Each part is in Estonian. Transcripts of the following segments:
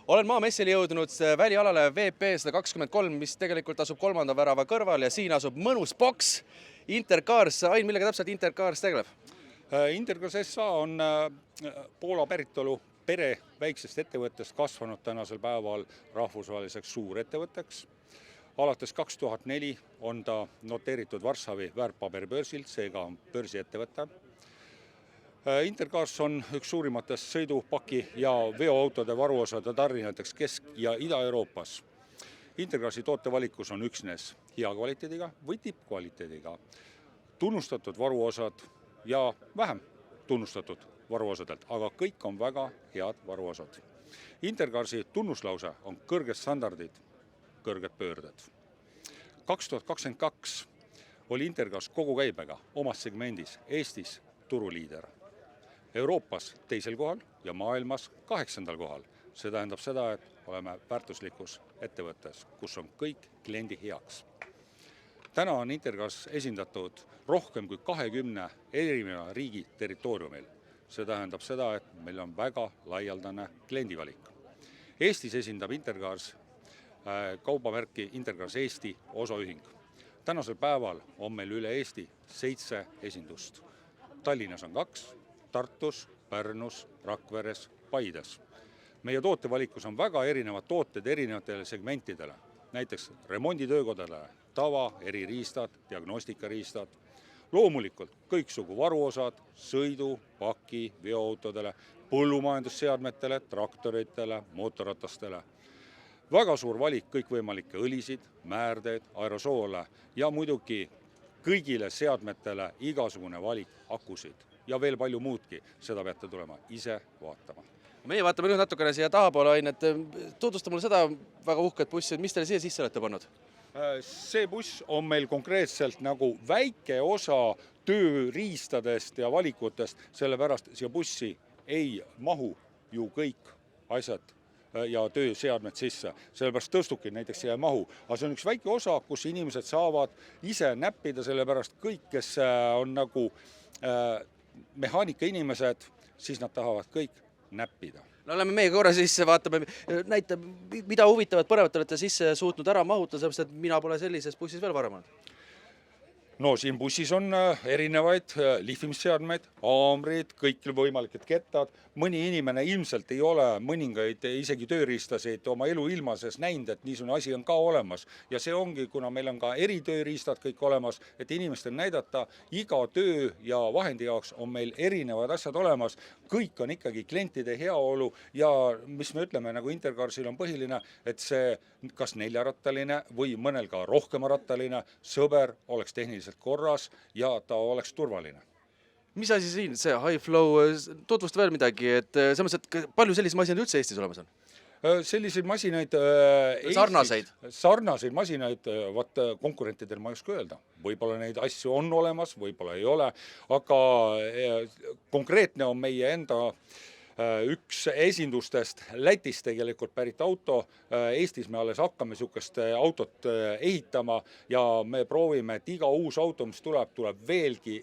Olen maamessile jõudnud välialale VP123, mis tegelikult asub 3. värava kõrval ja siin asub mõnus boks Intercars. Ain, millega täpselt Intercars tegeleb? Intercars SA on Poola päritolu pere väiksest ettevõttest kasvanud tänasel päeval rahvusvaheliseks suurettevõtteks. Alates 2004 on ta noteeritud Varssavi väärtpaberibörsilt, seega on börsiettevõte. Intercars on üks suurimatest sõidupaki ja veoautode varuosade tarnijateks Kesk- ja Ida-Euroopas. Intercarsi tootevalikus on üksnes hea kvaliteediga või tippkvaliteediga tunnustatud varuosad ja vähem tunnustatud varuosadelt, aga kõik on väga head varuosad. Intercarsi tunnuslause on kõrged standardid, kõrged pöörded. 2022 oli Intercars kogu käibega omas segmendis Eestis turuliider. Euroopas teisel kohal ja maailmas 8. kohal. See tähendab seda, et oleme väärtuslikus ettevõttes, kus on kõik kliendi heaks. Täna on Intercars esindatud rohkem kui 20 erineva riigi territooriumil. See tähendab seda, et meil on väga laialdane kliendivalik. Eestis esindab Intercars kaubamärki Intercars Eesti osaühing. Tänasel päeval on meil üle Eesti 7 esindust. Tallinnas on 2, Tartus, Pärnus, Rakveres, Paides. Meie tootevalikus on väga erinevad tooted erinevatele segmentidele, näiteks remonditöökodele, tava, eririistad, diagnostikariistad, loomulikult kõiksugu varuosad, sõidu, paki, veoautodele, põllumajandusseadmetele, traktoritele, mootorratastele. Väga suur valik kõikvõimalikke õlisid, määrdeid, aerosoole ja muidugi kõigile seadmetele igasugune valik akusid ja veel palju muudki. Seda peate tulema ise vaatama. Meie vaatame nüüd natukene siia tahapoole, Ain, et tutvusta mulle seda väga uhket bussi, et mis teile siia sisse olete pannud? See buss on meil konkreetselt nagu väike osa tööriistadest ja valikutest, sellepärast siia bussi ei mahu ju kõik asjad ja tööseadmed sisse. Sellepärast tõstukid näiteks siia ei mahu. Aga see on üks väike osa, kus inimesed saavad ise näppida, sellepärast kõik, kes on nagu mehaanika inimesed, siis nad tahavad kõik näppida. No oleme meie korra sisse, vaatame, näita, mida huvitavat põnevat olete sisse suutnud ära mahuta, sellepärast, et mina pole sellises bussis veel varem olnud. No siin bussis on erinevaid lihvimisseadmeid, haamrid, kõik võimalikud kettad. Mõni inimene ilmselt ei ole mõningaid isegi tööriistasid oma elu ilmases näinud, et niisugune asi on ka olemas. Ja see ongi, kuna meil on ka eritööriistad kõik olemas, et inimestel näidata, iga töö ja vahendi jaoks on meil erinevad asjad olemas. Kõik on ikkagi klientide heaolu ja mis me ütleme, nagu Intercarsil on põhiline, et see kas 4-rattaline või mõnel ka rohkemarattaline sõber oleks tehniliselt korras ja ta oleks turvaline. Mis asi siin, see High Flow, tutvusta veel midagi, et selles mõttes, et palju selliseid masinaid üldse Eestis olemas on? Selliseid masinaid sarnaseid masinaid, konkurentidel ma ei oska öelda. Võib-olla neid asju on olemas, võib-olla ei ole, aga konkreetne on meie enda üks esindustest Lätist tegelikult pärit auto. Eestis me alles hakkame niisugust autot ehitama ja me proovime, et iga uus auto, mis tuleb veelgi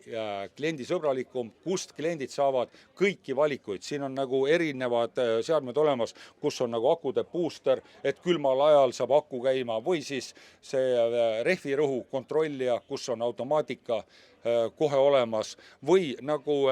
kliendisõbralikum, kust kliendid saavad kõiki valikuid. Siin on nagu erinevad seadmed olemas, kus on nagu akude booster, et külmal ajal saab aku käima või siis see rehvirõhu kontrollija, kus on automaatika kohe olemas või nagu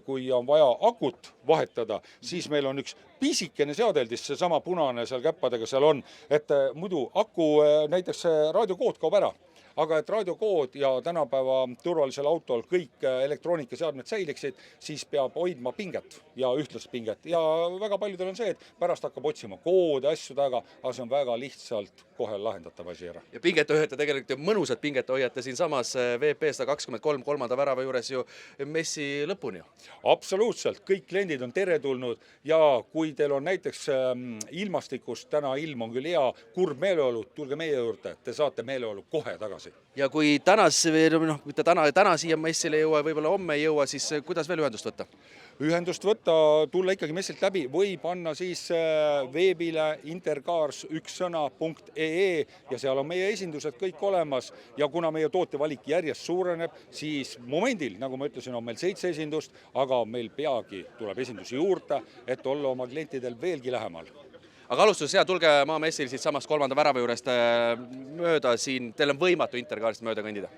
kui on vaja akut vahetada, siis meil on üks pisikene seadeldis, see sama punane seal käppadega seal on, et muidu aku näiteks raadiokood kaob ära. Aga et raadiokood ja tänapäeva turvalisel autol kõik elektroonikaseadmed säiliksid, siis peab hoidma pinget ja ühtlast pinget. Ja väga paljudel on see, et pärast hakkab otsima koode, asju taga, aga see on väga lihtsalt kohe lahendatav asi ära. Ja pinget hoiate tegelikult ju mõnusat pinget hoiate siin samas VP123 3. värava juures ju messi lõpuni. Absoluutselt, kõik kliendid on teretulnud ja kui teil on näiteks ilmastikust, täna ilm on küll hea, kurb meeleolu, tulge meie juurde, te saate meeleolu kohe tagasi. Ja kui täna siia messile ei jõua, võib-olla homme ei jõua, siis kuidas veel ühendust võtta? Ühendust võtta, tulla ikkagi messilt läbi või panna siis veebile intercars1sõna.ee ja seal on meie esindused kõik olemas ja kuna meie tootevalik järjest suureneb, siis momendil, nagu ma ütlesin, on meil 7 esindust, aga meil peagi tuleb esindusi juurde, et olla oma klientidel veelgi lähemal. aga alustuseks hea, tulge Maamessil siit samast 3. värava juurest mööda siin, teil on võimatu Intercarist mööda kõndida.